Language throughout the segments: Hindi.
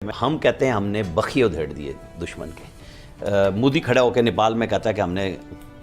में। हम कहते हैं हमने बखी उधेड़ दिए दुश्मन के। मोदी खड़ा होकर नेपाल में कहता है कि हमने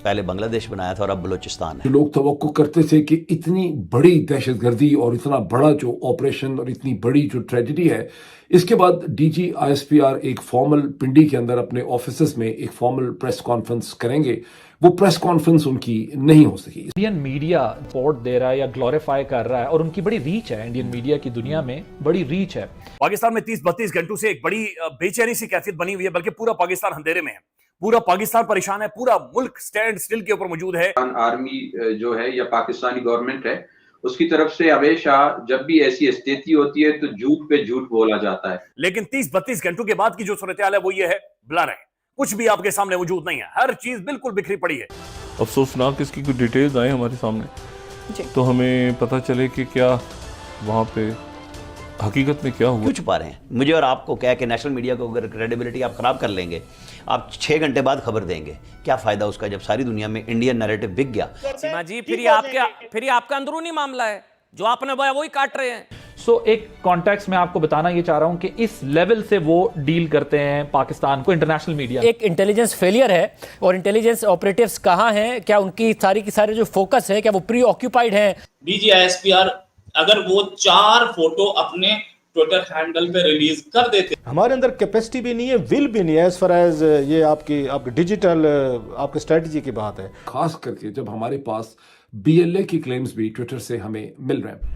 पहले बांग्लादेश बनाया था और अब बलूचिस्तान है। लोग तवक्को करते थे कि इतनी बड़ी दहशतगर्दी और इतना बड़ा जो ऑपरेशन और इतनी बड़ी जो ट्रेजेडी है, इसके बाद डीजी आईएसपीआर एक फॉर्मल पिंडी के अंदर अपने ऑफिसेस में एक फॉर्मल प्रेस कॉन्फ्रेंस करेंगे। वो प्रेस कॉन्फ्रेंस उनकी नहीं हो सकी। इंडियन मीडिया सपोर्ट दे रहा है या ग्लोरीफाई कर रहा है और उनकी बड़ी रीच है, इंडियन मीडिया की दुनिया में बड़ी रीच है। पाकिस्तान में 30-32 घंटों से एक बड़ी बेचैनी सी कैफियत बनी हुई है, बल्कि पूरा पाकिस्तान अंधेरे में है, पूरा पाकिस्तान परेशान है, पूरा मुल्क स्टैंड स्टिल के ऊपर मौजूद है। आर्मी जो है या पाकिस्तानी गवर्नमेंट है, उसकी तरफ से हमेशा जब भी ऐसी स्थिति होती है तो झूठ पे झूठ बोला जाता है। लेकिन 30-32 घंटों के बाद की जो सूरत हाल है वो ये है, ब्लर है, कुछ भी आपके सामने मौजूद नहीं है, हर चीज बिल्कुल बिखरी पड़ी है। अफसोसनाक इसकी कुछ डिटेल्स आए हमारे सामने तो हमें पता चले कि क्या वहाँ पे हकीकत में क्या हुआ। क्यों छुपा रहे हैं? मुझे और आपको कह के नेशनल मीडिया को अगर क्रेडिबिलिटी आप खराब कर लेंगे, आप 6 घंटे बाद खबर देंगे, क्या फायदा उसका जब सारी दुनिया में इंडियन नैरेटिव बिक गया। सीमा जी, फिर ये आपका अंदरूनी मामला है, जो आपने बोया वही काट रहे हैं। सो एक कॉन्टेक्स्ट में आपको बताना ये चाह रहा हूं कि इस लेवल से वो डील करते हैं पाकिस्तान को इंटरनेशनल मीडिया। एक इंटेलिजेंस फेलियर है और इंटेलिजेंस ऑपरेटिव्स कहां हैं? क्या उनकी सारी की सारे जो फोकस है, क्या वो प्री ऑक्यूपाइड हैं? डीजी आईएसपीआर अगर वो 4 फोटो अपने ट्विटर हैंडल पे रिलीज कर देते, हमारे अंदर कैपेसिटी भी नहीं है, विल भी नहीं है एज फार एज ये आपकी डिजिटल आपके स्ट्रेटजी की बात है। खास करके जब हमारे पास बीएलए की क्लेम्स भी ट्विटर से हमें मिल रहे हैं।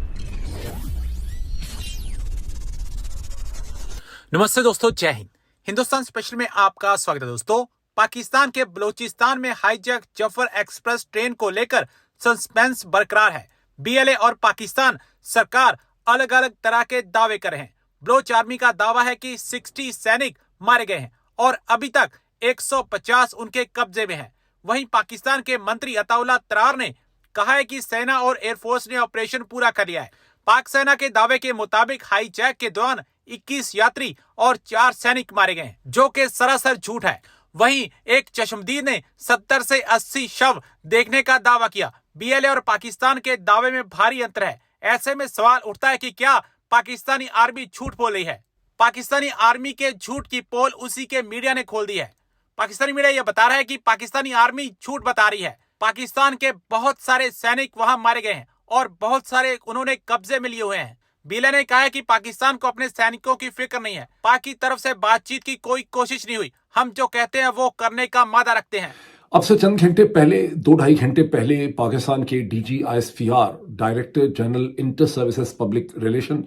नमस्ते दोस्तों, जय हिंद। हिंदुस्तान स्पेशल में आपका स्वागत है दोस्तों। पाकिस्तान के बलूचिस्तान में हाईजैक जफर एक्सप्रेस ट्रेन को लेकर सस्पेंस बरकरार है। बीएलए और पाकिस्तान सरकार अलग अलग तरह के दावे कर रहे हैं। बलोच आर्मी का दावा है कि 60 सैनिक मारे गए हैं और अभी तक 150 उनके कब्जे में हैं। वहीं पाकिस्तान के मंत्री अताउल्लाह तरार ने कहा है कि सेना और एयरफोर्स ने ऑपरेशन पूरा कर लिया है। पाक सेना के दावे के मुताबिक हाईजैक के दौरान 21 यात्री और 4 सैनिक मारे गए, जो कि सरासर झूठ है। वहीं एक चश्मदीद ने 70 से 80 शव देखने का दावा किया। बीएलए और पाकिस्तान के दावे में भारी अंतर है। ऐसे में सवाल उठता है कि क्या पाकिस्तानी आर्मी झूठ बोल रही है? पाकिस्तानी आर्मी के झूठ की पोल उसी के मीडिया ने खोल दी है। पाकिस्तानी मीडिया यह बता रहा है कि पाकिस्तानी आर्मी झूठ बता रही है। पाकिस्तान के बहुत सारे सैनिक वहां मारे गए हैं और बहुत सारे उन्होंने कब्जे में लिए हुए हैं। बीएलए ने कहा है कि पाकिस्तान को अपने सैनिकों की फिक्र नहीं है। पाक की तरफ से बातचीत की कोई कोशिश नहीं हुई। हम जो कहते हैं वो करने का मादा रखते हैं। अब से चंद घंटे पहले, 2-2.5 घंटे पहले, पाकिस्तान के DG ISPR, director general inter services public relation,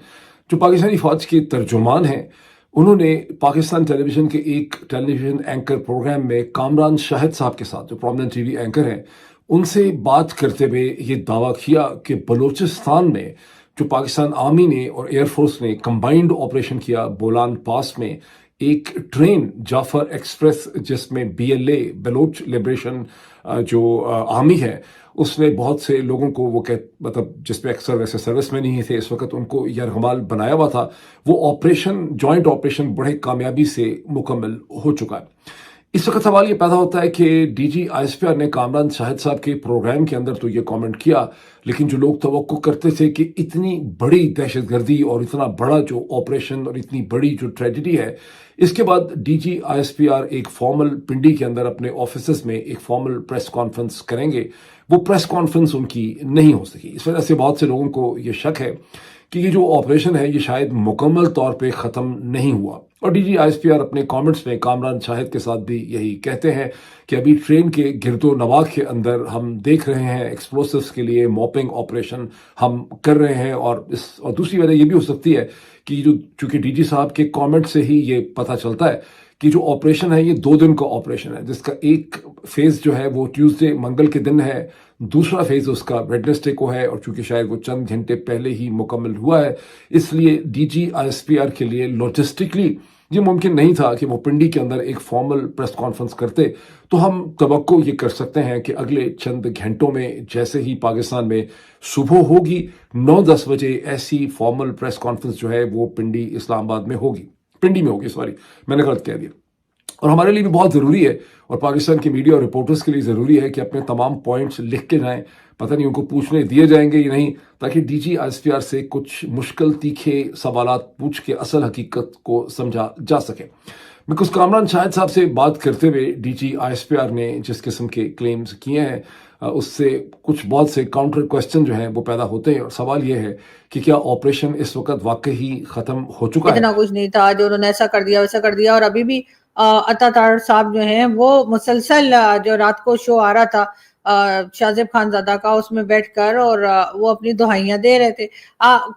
जो पाकिस्तानी फौज के तर्जुमान हैं, उन्होंने पाकिस्तान टेलीविजन के एक टेलीविजन एंकर प्रोग्राम में कामरान शाहिद साहब के साथ, जो प्रोमिनेंट टीवी एंकर हैं, उनसे बात करते हुए ये दावा किया कि बलूचिस्तान में जो पाकिस्तान आर्मी ने और एयरफोर्स ने कंबाइंड ऑपरेशन किया बोलान पास में, एक ट्रेन जाफर एक्सप्रेस जिसमें बीएलए बलोच लिबरेशन जो आर्मी है, उसने बहुत से लोगों को वो मतलब जिसमें अक्सर वैसे सर्विस में नहीं थे इस वक्त, उनको यरगमाल बनाया हुआ था। वो ऑपरेशन, जॉइंट ऑपरेशन बड़े कामयाबी से मुकम्मल हो चुका है। इस वक्त सवाल ये पैदा होता है कि डीजी आईएसपीआर ने कामरान शाहिद साहब के प्रोग्राम के अंदर तो ये कमेंट किया, लेकिन जो लोग तवक्को करते थे कि इतनी बड़ी दहशतगर्दी और इतना बड़ा जो ऑपरेशन और इतनी बड़ी जो ट्रेजेडी है, इसके बाद डीजी आईएसपीआर एक फॉर्मल पिंडी के अंदर अपने ऑफिसेस में एक फॉर्मल प्रेस कॉन्फ्रेंस करेंगे। वो प्रेस कॉन्फ्रेंस उनकी नहीं हो सकी। इस वजह से बहुत से लोगों को ये शक है कि ये जो ऑपरेशन है ये शायद मुकम्मल तौर पे ख़त्म नहीं हुआ। और डीजी आईएसपीआर अपने कमेंट्स में कामरान शाहिद के साथ भी यही कहते हैं कि अभी ट्रेन के गिरदो नवाह के अंदर हम देख रहे हैं एक्सप्लोसिव्स के लिए मॉपिंग ऑपरेशन हम कर रहे हैं। और दूसरी वजह ये भी हो सकती है कि जो चूंकि डीजी साहब के कमेंट से ही ये पता चलता है कि जो ऑपरेशन है ये 2 दिन का ऑपरेशन है, जिसका एक फेज जो है वो ट्यूसडे मंगल के दिन है, दूसरा फेज उसका वेडनेसडे को है। और चूंकि शायद वो चंद घंटे पहले ही मुकम्मल हुआ है, इसलिए डीजी आईएसपीआर के लिए लॉजिस्टिकली ये मुमकिन नहीं था कि वो पिंडी के अंदर एक फॉर्मल प्रेस कॉन्फ्रेंस करते। तो हम तवक्को ये कर सकते हैं कि अगले चंद घंटों में जैसे ही पाकिस्तान में सुबह होगी 9-10 बजे, ऐसी फॉर्मल प्रेस कॉन्फ्रेंस जो है वो पिंडी इस्लामाबाद में होगी, पिंडी में होगी, सॉरी मैंने गलत कह दिया। और हमारे लिए भी बहुत ज़रूरी है, और पाकिस्तान के मीडिया और रिपोर्टर्स के लिए ज़रूरी है कि अपने तमाम पॉइंट्स लिख के जाएं। पता नहीं उनको पूछने दिए जाएंगे या नहीं, ताकि डीजी आईएसपीआर से कुछ मुश्किल तीखे सवालात पूछ के असल हकीकत को समझा जा सके। बिकॉज कामरान शाहिद साहब से बात करते हुए डीजी आईएसपीआर ने जिस किस्म के क्लेम्स किए हैं, उससे कुछ बहुत से काउंटर क्वेश्चन जो हैं वो पैदा होते हैं। और सवाल ये है कि क्या ऑपरेशन इस वक्त वाकई ही खत्म हो चुका है? इतना कुछ नहीं था जो उन्होंने ऐसा कर दिया वैसा कर दिया। और अभी भी अता तारड़ साहब जो हैं वो मुसलसल जो रात को शो आ रहा था शाहजेब खानजादा का, उसमें बैठकर और वो अपनी दुहाइयां दे रहे थे।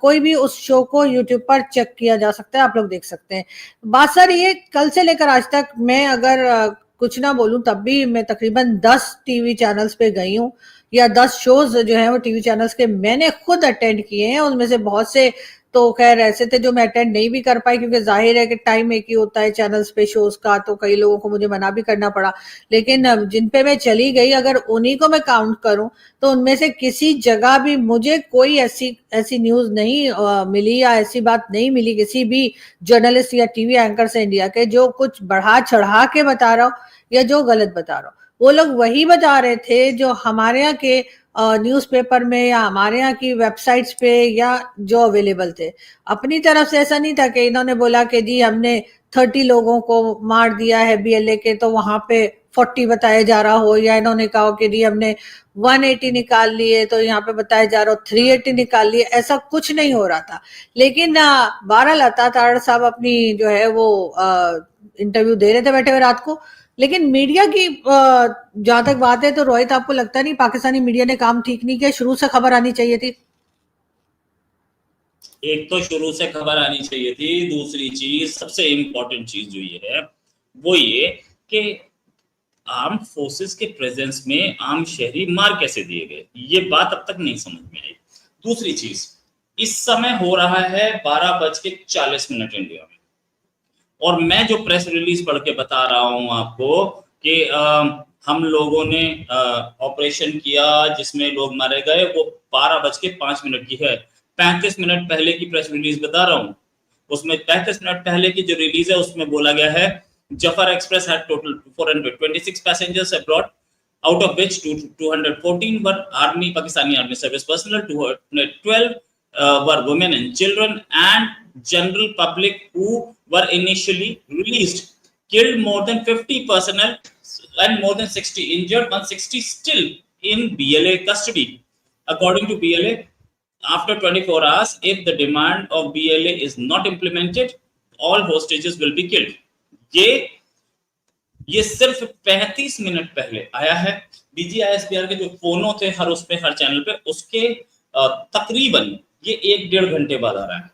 कोई भी उस शो को यूट्यूब पर चेक किया जा सकता है, आप लोग देख सकते हैं। बात सर ये कल से लेकर आज तक मैं अगर कुछ ना बोलूं तब भी मैं तकरीबन 10 टीवी चैनल्स पे गई हूँ, या 10 शोज जो है वो टीवी चैनल्स के मैंने खुद अटेंड किए हैं। उनमें से बहुत से तो खैर ऐसे थे जो मैं अटेंड नहीं भी कर पाई, क्योंकि जाहिर है कि टाइम एक ही होता है चैनल्स पे शोज का, तो कई लोगों को मुझे मना भी करना पड़ा। लेकिन जिन पे मैं चली गई, अगर उन्हीं को मैं काउंट करूं तो उनमें से किसी जगह भी मुझे कोई ऐसी न्यूज नहीं मिली या ऐसी बात नहीं मिली किसी भी जर्नलिस्ट या टीवी एंकर से इंडिया के जो कुछ बढ़ा चढ़ा के बता रहा हो या जो गलत बता रहा हो। वो लोग वही बता रहे थे जो हमारे यहाँ के न्यूज़पेपर में या हमारे यहाँ की वेबसाइट्स पे या जो अवेलेबल थे। अपनी तरफ से ऐसा नहीं था कि इन्होंने बोला कि जी हमने 30 लोगों को मार दिया है बीएलए के, तो वहां पे 40 बताया जा रहा हो, या इन्होंने कहा कि जी हमने 180 निकाल लिए तो यहाँ पे बताया जा रहा हो 380 निकाल लिए। ऐसा कुछ नहीं हो रहा था। लेकिन बहरहाल अता तारड़ साहब अपनी जो है वो इंटरव्यू दे रहे थे बैठे हुए रात को। लेकिन मीडिया की जहां तक बात है तो रोहित आपको लगता नहीं पाकिस्तानी मीडिया ने काम ठीक नहीं किया? शुरू से खबर आनी चाहिए थी। एक तो शुरू से खबर आनी चाहिए थी, दूसरी चीज सबसे इम्पोर्टेंट चीज जो ये है वो ये कि आर्म फोर्सेस के प्रेजेंस में आम शहरी मार कैसे दिए गए, ये बात अब तक नहीं समझ में आई। दूसरी चीज, इस समय हो रहा है 12:40 इंडिया में, और मैं जो प्रेस रिलीज पढ़ के बता रहा हूं आपको कि हम लोगों ने ऑपरेशन किया जिसमें लोग मारे गए, वो 12:05 की है। 35 मिनट पहले की प्रेस रिलीज बता रहा हूं, उसमें 35 मिनट पहले की जो रिलीज है उसमें बोला गया है Zafar express had total 426 passengers abroad, out of which 214 were Pakistani Army service personnel, 212 were women and children and general public who were initially released. Killed more than 50 personnel and more than 60 injured, 160 still in BLA custody. According to BLA, after 24 hours, if the demand of BLA is not implemented, all hostages will be killed. ये सिर्फ 35 मिनट पहले आया है। डीजी आईएसपीआर के जो फोनो थे हर उस पे, हर चैनल पे, उसके तकरीबन ये 1-1.5 घंटे बाद आ रहा है।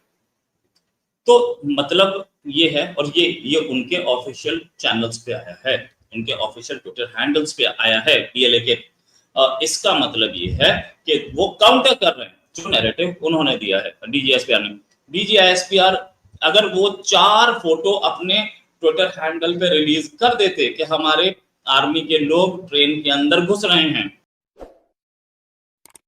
तो मतलब ये है, और ये उनके ऑफिशियल चैनल्स पे आया है, उनके ऑफिशियल ट्विटर हैंडल्स पे आया है बीएलए के। इसका मतलब ये है कि वो काउंटर कर रहे हैं जो नैरेटिव उन्होंने दिया है डीजी आईएसपीआर ने। डीजी आईएसपीआर अगर वो 4 फोटो अपने ट्विटर हैंडल पे रिलीज कर देते कि हमारे आर्मी के लोग ट्रेन के अंदर घुस रहे हैं,